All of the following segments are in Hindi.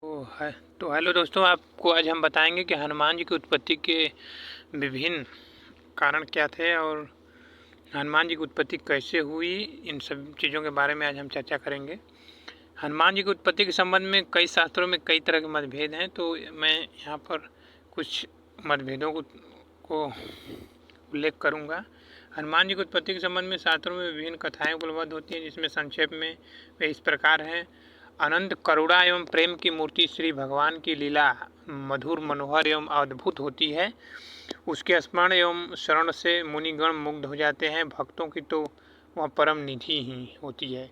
तो हेलो दोस्तों, आपको आज हम बताएंगे कि हनुमान जी की उत्पत्ति के विभिन्न कारण क्या थे और हनुमान जी की उत्पत्ति कैसे हुई। इन सब चीज़ों के बारे में आज हम चर्चा करेंगे। हनुमान जी की उत्पत्ति के संबंध में कई शास्त्रों में कई तरह के मतभेद हैं, तो मैं यहाँ पर कुछ मतभेदों को उल्लेख करूँगा। हनुमान जी की उत्पत्ति के संबंध में शास्त्रों में विभिन्न कथाएँ उपलब्ध होती हैं, जिसमें संक्षेप में वे इस प्रकार हैं। अनंत करुणा एवं प्रेम की मूर्ति श्री भगवान की लीला मधुर, मनोहर एवं अद्भुत होती है। उसके स्मरण एवं शरण से मुनिगण मुग्ध हो जाते हैं। भक्तों की तो वह परम निधि ही होती है,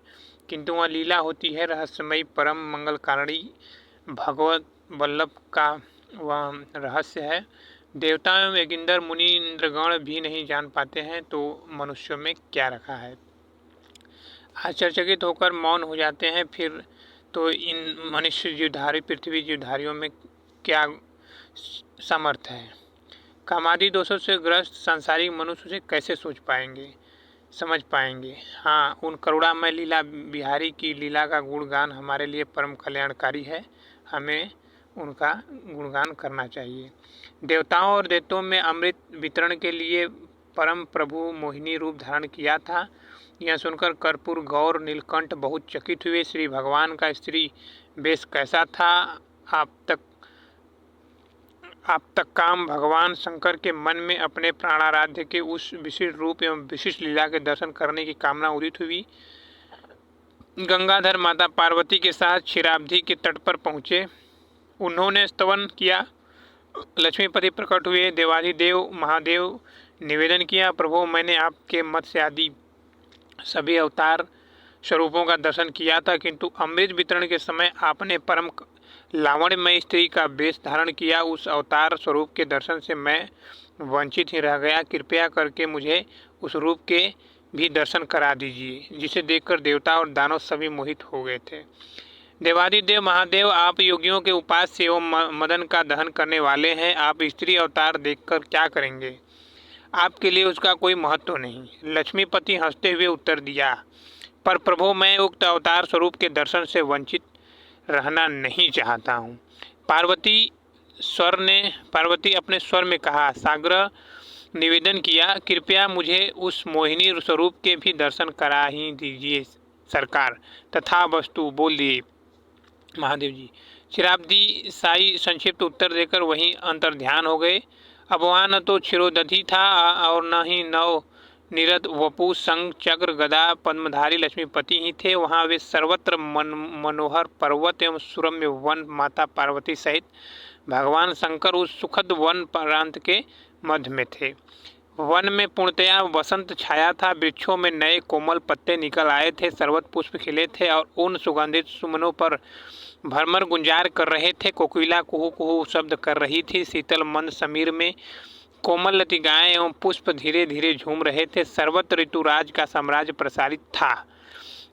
किंतु वह लीला होती है रहस्यमयी, परम मंगल कारणी, भगवत वल्लभ का वह रहस्य है। देवता एवं योगिंदर मुनि इंद्रगण भी नहीं जान पाते हैं, तो मनुष्यों में क्या रखा है। आश्चर्यचकित होकर मौन हो जाते हैं। फिर तो इन मनुष्य जीवधारी पृथ्वी जीवधारियों में क्या सामर्थ है। कामादि दोषों से ग्रस्त संसारिक मनुष्य से कैसे सोच पाएंगे, समझ पाएंगे। हाँ, उन करुणामय लीला बिहारी की लीला का गुणगान हमारे लिए परम कल्याणकारी है। हमें उनका गुणगान करना चाहिए। देवताओं और दैत्यों में अमृत वितरण के लिए परम प्रभु मोहिनी रूप धारण किया था। यह सुनकर कर्पूर गौर नीलकंठ बहुत चकित हुए। श्री भगवान का स्त्री वेश कैसा था। आप तक काम भगवान शंकर के मन में अपने प्राणाराध्य के उस विशिष्ट रूप एवं विशिष्ट लीला के दर्शन करने की कामना उदित हुई। गंगाधर माता पार्वती के साथ क्षीराब्धि के तट पर पहुँचे। उन्होंने स्तवन किया। लक्ष्मीपति प्रकट हुए। देवाधिदेव महादेव निवेदन किया, प्रभु मैंने आपके मत्स्य आदि सभी अवतार स्वरूपों का दर्शन किया था, किंतु अमृत वितरण के समय आपने परम लावण्यमय स्त्री का वेश धारण किया। उस अवतार स्वरूप के दर्शन से मैं वंचित ही रह गया। कृपया करके मुझे उस रूप के भी दर्शन करा दीजिए, जिसे देखकर देवता और दानव सभी मोहित हो गए थे। देवादिदेव महादेव, आप योगियों के उपास्य एवं मदन का दहन करने वाले हैं। आप स्त्री अवतार देखकर क्या करेंगे। आपके लिए उसका कोई महत्व नहीं। लक्ष्मीपति हंसते हुए उत्तर दिया, पर प्रभु मैं उक्त अवतार स्वरूप के दर्शन से वंचित रहना नहीं चाहता हूँ। पार्वती अपने स्वर में कहा, साग्रह निवेदन किया, कृपया मुझे उस मोहिनी स्वरूप के भी दर्शन करा ही दीजिए सरकार। तथा वस्तु बोल दिए महादेव जी। क्षीराब्दी साई संक्षिप्त उत्तर देकर वहीं अंतर्ध्यान हो गए। अब वहाँ न तो क्षीरोदधि था और न ही नव निरत वपु संग चक्र गदा पद्मधारी लक्ष्मीपति ही थे। वहाँ वे सर्वत्र मनोहर पर्वत एवं सुरम्य वन, माता पार्वती सहित भगवान शंकर उस सुखद वन प्रांत के मध्य में थे। वन में पूर्णतया वसंत छाया था। वृक्षों में नए कोमल पत्ते निकल आए थे। सर्वत पुष्प खिले थे और उन सुगंधित सुमनों पर भरमर गुंजार कर रहे थे। कोकिला कुहू कुहू शब्द कर रही थी। शीतल मंद समीर में कोमल लतिकाएं एवं पुष्प धीरे धीरे झूम रहे थे। सर्वत्र ऋतुराज का साम्राज्य प्रसारित था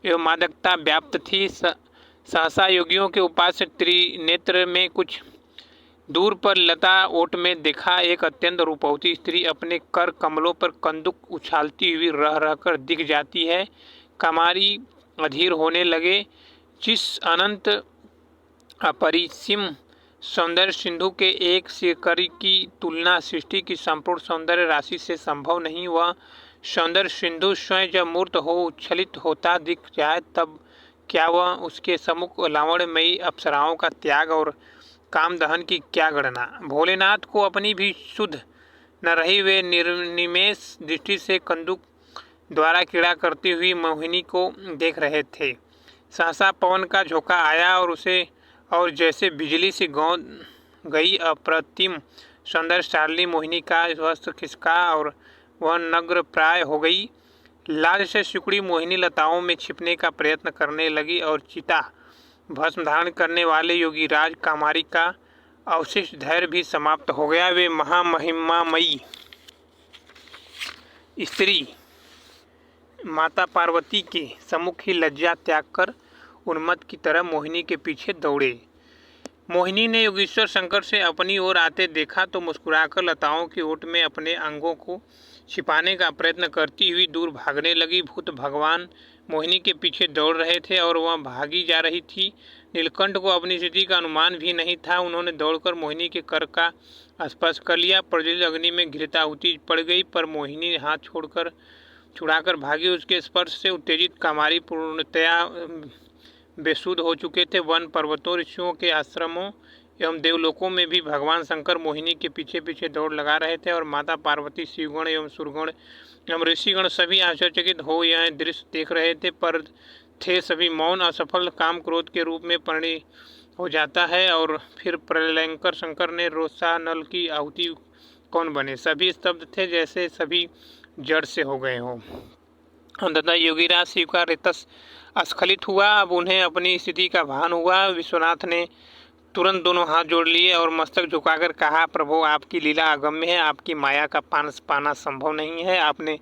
एवं मादकता व्याप्त थी। सहसा योगियों के उपास्य त्रिनेत्र में कुछ दूर पर लता ओट में देखा एक अत्यंत रूपवती स्त्री अपने कर कमलों पर कंदुक उछालती हुई रह रहकर दिख जाती है। कमारी अधीर होने लगे। जिस अनंत अपरिसीम सौंदर्य सिंधु के एक शिखरी की तुलना सृष्टि की संपूर्ण सौंदर्य राशि से संभव नहीं। वह सौंदर्य सिंधु स्वयं जब मूर्त हो उच्छलित होता दिख जाए, तब क्या वह उसके सम्मुख लावण्यमयी अप्सराओं का त्याग और काम दहन की क्या गणना। भोलेनाथ को अपनी भी सुध न रही। वे निर्निमेष दृष्टि से कंदुक द्वारा क्रीड़ा करती हुई मोहिनी को देख रहे थे। सहसा पवन का झोंका आया और जैसे बिजली से गौंद गई अप्रतिम सौंदर्यशालिनी मोहिनी का वस्त्र खिसका और वह नग्न प्राय हो गई। लाज से सिकुड़ी मोहिनी लताओं में छिपने का प्रयत्न करने लगी और चिता भस्म धारण करने वाले योगीराज कामारी का अवशिष्ट धैर्य भी समाप्त हो गया। वे महामहिमामयी स्त्री माता पार्वती के सम्मुख ही लज्जा त्याग कर उन्मत्त की तरह मोहिनी के पीछे दौड़े। मोहिनी ने योगेश्वर शंकर से अपनी ओर आते देखा तो मुस्कुराकर लताओं की ओट में अपने अंगों को छिपाने का प्रयत्न करती हुई दूर भागने लगी। भूत भगवान मोहिनी के पीछे दौड़ रहे थे और वह भागी जा रही थी। नीलकंठ को अपनी स्थिति का अनुमान भी नहीं था। उन्होंने दौड़कर मोहिनी के कर का स्पर्श कर लिया। प्रज्वलित अग्नि में घृताहुति पड़ गई, पर मोहिनी हाथ छोड़कर छुड़ाकर भागी। उसके स्पर्श से उत्तेजित कामारी पूर्णतया बेसुध हो चुके थे। वन पर्वतों, ऋषियों के आश्रमों एवं देवलोकों में भी भगवान शंकर मोहिनी के पीछे पीछे दौड़ लगा रहे थे और माता पार्वती, शिवगण एवं सुरगण एवं ऋषिगण सभी आश्चर्यचकित हो यह दृश्य देख रहे थे, पर थे सभी मौन। असफल काम क्रोध के रूप में परिणत हो जाता है और फिर प्रलयंकर शंकर ने रोषा नल की आहुति कौन बने। सभी स्तब्ध थे, जैसे सभी जड़ से हो गए हों। अंततः योगीराज शिव का रेतस स्खलित हुआ। अब उन्हें अपनी स्थिति का भान हुआ। विश्वनाथ ने तुरंत दोनों हाथ जोड़ लिए और मस्तक झुकाकर कहा, प्रभु आपकी लीला अगम्य है, आपकी माया का पाना संभव नहीं है। आपने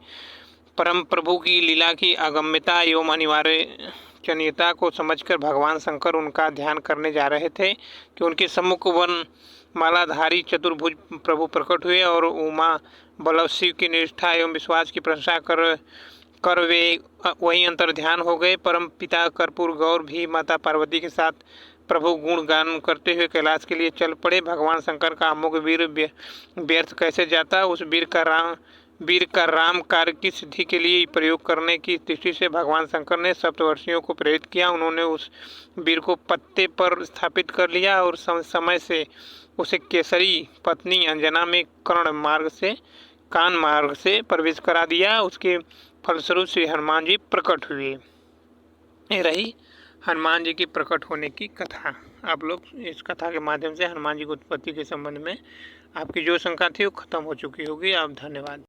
परम प्रभु की लीला की अगम्यता एवं अनिवार्यता को समझकर भगवान शंकर उनका ध्यान करने जा रहे थे कि उनके सम्मुख वन मालाधारी चतुर्भुज प्रभु प्रकट हुए और उमा बल्लभ शिव की निष्ठा एवं विश्वास की प्रशंसा कर वे वहीं अंतर ध्यान हो गए। परम पिता कर्पूर गौर भी माता पार्वती के साथ प्रभु गुण गान करते हुए कैलाश के लिए चल पड़े। भगवान शंकर का अमोघ वीर व्यर्थ कैसे जाता। उस वीर का राम कार्य की सिद्धि के लिए प्रयोग करने की दृष्टि से भगवान शंकर ने सप्तवर्षियों को प्रेरित किया। उन्होंने उस वीर को पत्ते पर स्थापित कर लिया और समय से उसे केसरी पत्नी अंजना में कान मार्ग से प्रवेश करा दिया। उसके फलस्वरूप श्री हनुमान जी प्रकट हुए। ये रही हनुमान जी की प्रकट होने की कथा। आप लोग इस कथा के माध्यम से हनुमान जी की उत्पत्ति के संबंध में आपकी जो शंका थी वो खत्म हो चुकी होगी। आप धन्यवाद।